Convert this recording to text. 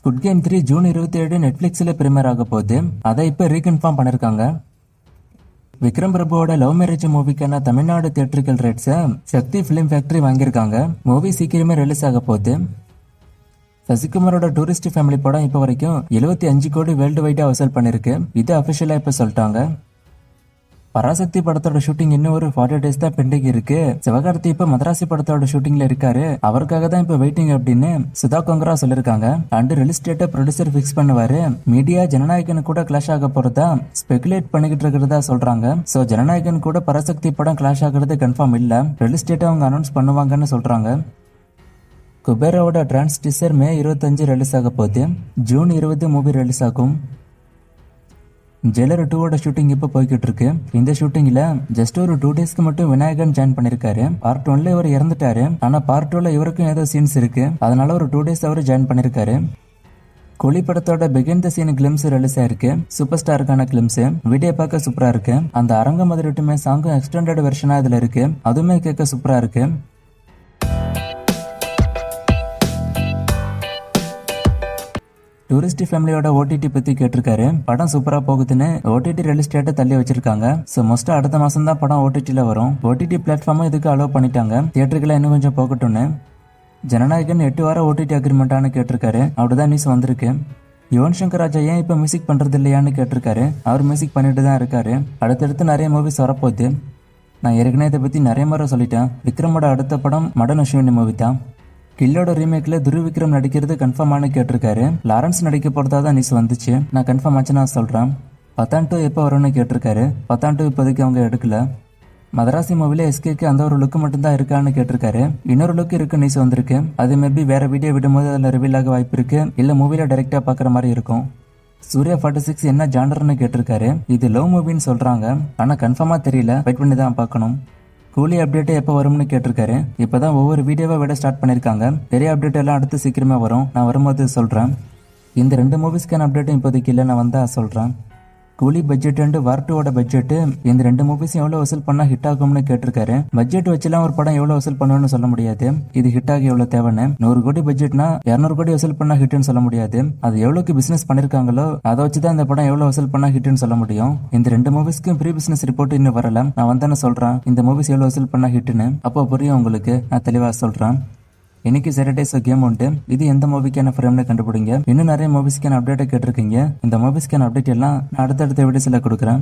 Good game 3 June 27 நெட்ஃபிளிக்ஸ்ல premiere ஆக போகுது. அதை இப்ப ரீகன்ஃபார்ம் பண்ணிருக்காங்க. விக்ரம் பிரபுவோட லவ் மேரேஜ் மூவிக்கான தமிழ்நாடு தியேட்டரிக்கல் ரைட்ஸை சக்தி பிலிம் ஃபேக்டரி வாங்கியிருக்காங்க. மூவி சீக்கிரமே ரிலீஸ் ஆக போகுது. சசிகுமாரோட டூரிஸ்ட் ஃபேமிலி படம் இப்போ வரைக்கும் 75 கோடி வேர்ல்டு வைடா வசூல் பண்ணிருக்கு. இது அபிஷியலா இப்ப சொல்லிட்டாங்க. பராசக்தி படத்தோட ஷூட்டிங் இன்னும் ஒரு 40 days தான் பெண்டிங் இருக்கு. சிவகார்த்தி இப்ப மதராசி படத்தோட ஷூட்டிங்ல இருக்காரு. அவருக்காக தான் இப்ப வெயிட்டிங் அப்படின்னு சுதா கொங்கரா சொல்லிருக்காங்க. அண்ட் ரிலீஸ் டேட்டை ப்ரொடியூசர் ஃபிக்ஸ் பண்ணுவாரு. மீடியா ஜனநாயகன் கூட கிளாஷ் ஆக போறதா ஸ்பெகுலேட் பண்ணிக்கிட்டு இருக்கிறதா சொல்றாங்க. சோ ஜனநாயகன் கூட பராசக்தி படம் கிளாஷ் ஆகுறது கன்ஃபார்ம் இல்ல. ரிலீஸ் டேட்டை அவங்க அனௌன்ஸ் பண்ணுவாங்கன்னு சொல்றாங்க. குபேராவோட டிரான்ஸ் டீசர் மே 25 ரிலீஸ் ஆக போகுது. ஜூன் 20 மூவி ரிலீஸ் ஆகும். ஜெயிலர் 2வோட ஷூட்டிங் இப்ப போய்கிட்டு இருக்கு. இந்த ஷூட்டிங்ல ஜஸ்ட் ஒரு 2 daysக்கு மட்டும் விநாயகன் ஜாயின் பண்ணிருக்காரு. பார்ட் 1ல இவர் இறந்துட்டாரு. ஆனா பார்ட் 2ல இவருக்கும் ஏதோ சீன்ஸ் இருக்கு. அதனால ஒரு 2 days அவர் ஜாயின் பண்ணிருக்காரு. கூலி படத்தோட begin the scene glimpse release ஆயிருக்கு. சூப்பர் ஸ்டாருக்கான கிளிம்ஸ் வீடியோ பார்க்க சூப்பரா இருக்கு. அந்த அரங்க மதுரட்டுமே சாங்கும் எக்ஸ்டெண்டட் வெர்ஷனா இதுல இருக்கு. அதுவுமே கேட்க சூப்பரா இருக்கு. டூரிஸ்ட் ஃபேமிலியோட ஓடிடி பத்தி கேட்டிருக்காரு. படம் சூப்பரா போகுதுன்னு ஓடிடி ரிலீஸ் டேட்டை தள்ளி வச்சிருக்காங்க. சோ மோஸ்டா அடுத்த மாசம் தான் படம் ஓடிடில வரும். ஓடிடி பிளாட்ஃபார்மும் இதுக்கு அலோவ் பண்ணிட்டாங்க. தியேட்டருக்குள்ள இன்னும் கொஞ்சம் போகட்டும்னு. ஜனநாயகன் 8 வாரம் ஓடிடி அக்ரிமெண்டானு கேட்டிருக்காரு. அப்படிதான் நியூஸ் வந்திருக்கு. யுவன் சங்கர் ராஜா ஏன் இப்ப மியூசிக் பண்றது இல்லையான்னு கேட்டிருக்காரு. அவர் மியூசிக் பண்ணிட்டு தான் இருக்காரு. அடுத்தடுத்து நிறைய மூவிஸ் வரப்போகுது. நான் ஏற்கனவே இதை பத்தி நிறைய முறை சொல்லிட்டேன். விக்ரமோட அடுத்த படம் மடன் அஸ்வினி மூவி தான். கில்லோட ரீமேக்ல துரு விக்ரம் நடிக்கிறது கன்ஃபார்ம் கேட்டிருக்காரு. லாரன்ஸ் நடிக்க போறதா தான் நியூஸ் வந்துச்சு. நான் கன்ஃபார்ம் ஆச்சு நான் சொல்றேன். பத்தான் 2 எப்போ வரும்னு கேட்டிருக்காரு. பத்தான் 2 இப்போதைக்கு அவங்க எடுக்கல. மதராசி மூவில எஸ்கேக்கு அந்த ஒரு லுக் மட்டும் தான் இருக்கான்னு கேட்டிருக்காரு. இன்னொரு லுக் இருக்கு நியூஸ் வந்திருக்கு. அது மேபி வேற வீடியோ விடும்போது அதில் ரிவீல் ஆக வாய்ப்பு இருக்கு. இல்ல மூவில டைரக்டா பாக்குற மாதிரி இருக்கும். சூர்யா 46 என்ன ஜாண்டர்னு கேட்டிருக்காரு. இது லவ் மூவின்னு சொல்றாங்க. ஆனா கன்ஃபார்மா தெரியல. வெயிட் பண்ணி தான் பார்க்கணும். கூலி அப்டேட் எப்போ வரும்னு கேட்டிருக்காரு. இப்பதான் ஒவ்வொரு வீடியோவை விட ஸ்டார்ட் பண்ணிருக்காங்க. பெரிய அப்டேட் எல்லாம் அடுத்து சீக்கிரமா வரும். நான் வரும்போது சொல்றேன். இந்த 2 மூவிஸ்க்கான அப்டேட்டும் இப்போதைக்கு இல்லை. நான் வந்தா சொல்றேன். கூலி பட்ஜெட் அண்ட் வார் 2வோட பட்ஜெட் இந்த 2 மூவிஸும் எவ்வளவு வசூல் பண்ணா ஹிட் ஆகும்னு கேட்டிருக்காரு. பட்ஜெட் வச்சுலாம் ஒரு படம் எவ்வளவு வசூல் பண்ணுன்னு சொல்ல முடியாது. இது ஹிட் ஆக எவ்வளவு தேவைன்னு. 100 கோடி பட்ஜெட்னா 200 கோடி வசூல் பண்ணா ஹிட்னு சொல்ல முடியாது. அது எவ்வளவுக்கு பிசினஸ் பண்ணிருக்காங்களோ அதை வச்சுதான் இந்த படம் எவ்வளவு வசூல் பண்ணா ஹிட்னு சொல்ல முடியும். இந்த 2 மூவிஸ்க்கும் ப்ரீ பிசினஸ் ரிப்போர்ட் இன்னும் வரல. நான் வந்தானே சொல்றேன் இந்த மூவிஸ் எவ்வளவு வசூல் பண்ணா ஹிட்னு. அப்போ புரியும் உங்களுக்கு. நான் தெளிவா சொல்றேன். இன்னைக்கு சாட்டர்டேஸ் கேம் உண்டு. இது எந்த மூவிக்கான ஃப்ரேம்னு கண்டுபிடிங்க. இன்னும் நிறைய மூவிஸ்க்கான அப்டேட்டை கேட்டிருக்கீங்க. இந்த மூவிஸ்க்கான அப்டேட் எல்லாம் நான் அடுத்தடுத்த வீடியோஸ்ல கொடுக்குறேன்.